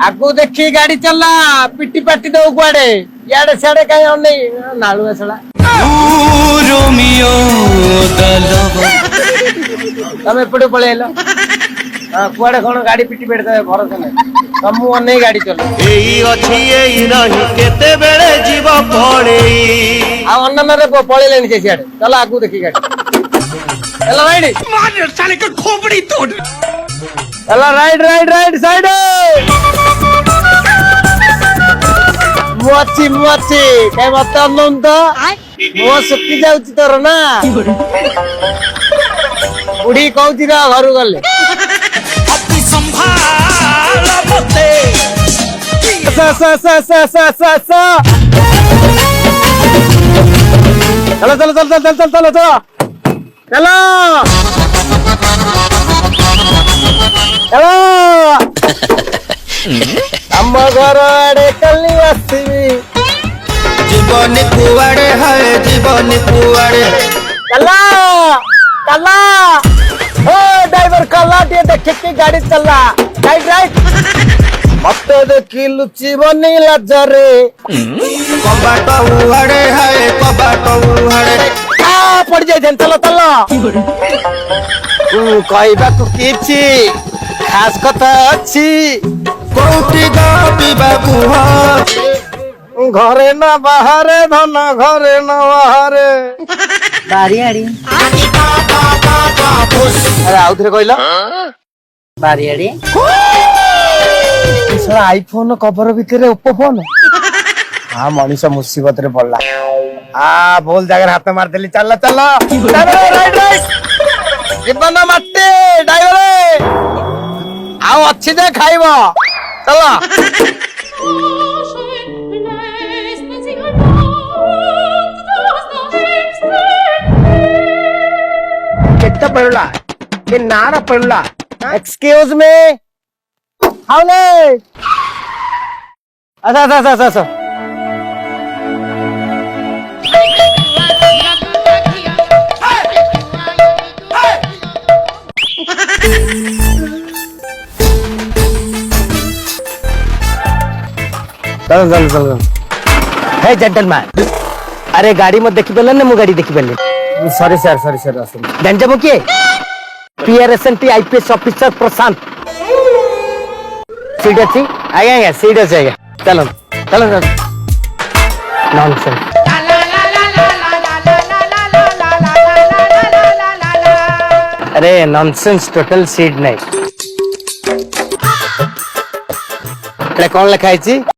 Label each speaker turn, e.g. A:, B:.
A: आगु देखी गाड़ी चलला पिटी पाटी दो कुआडे याडे साडे काई अनै नालु असला
B: रोमियो दलवा
A: तमे पड़े पळेलो कुआडे कोन गाड़ी पिटी पेट दे भरोसा नै तमु अनै गाड़ी चल
B: एई अछि एई नहीं केते बेले जीव पड़ेई
A: आ अन्नन रे पळेलेनी जे साडे चल आगु देखी गाड़ी चला राइट
B: मार साले का खोपड़ी तोड़
A: चला राइट राइट राइट साइड मुआची मुआची काय मत अनन तो मो सुक्की जाउची तोर ना बुढ़ी कहूची ना घर गले
B: अपनी संभाल मते
A: सा सा सा सा सा सा सा चलो चलो चलो चलो चलो चलो चलो चलो हम घर आड़े कली आसवी
B: जीवन कुआड़े है जीवन कुआड़े
A: कला कला ओ ड्राइवर कला टे देख के गाड़ी चला राइट राइट मत देखी लुची बनी लजरे
B: कबाट उहाड़े है कबाट उहाड़े
A: आ पड़ जाय जन चलो चलो कहबा को किछि खास कथा अछि
B: कोटी गा पीबा कुहा
A: घरे ना बाहरे धन घरे ना बाहरे
C: बारियाड़ी
A: अरे आउ थरे कहला
C: बारियाड़ी
A: साला आईफोन कवर भितरे ओप्पो फोन हां मनीष मुसीबत रे पड़ला आ बोल जागर हाथ मार देली चल चल राइट राइट जीवन मट्टी ड्राइवर आउ अच्छी जे खाइबो चलो केट्टा पड़ला के नारा पड़ला एक्सक्यूज मी हाउले अच्छा अच्छा अच्छा अच्छा चल चल चल हे जेंटलमैन अरे गाड़ी मत देखि पेलन ने मु गाड़ी देखि पेलन सॉरी सर असुन जानजो मु के पीआरएसएनटी आईपीएस ऑफिसर प्रशांत सीट अछि आगे सीट अछि आगे चलो चलो नॉनसेंस अरे नॉनसेंस टोटल सीट नहीं कौन लिखा है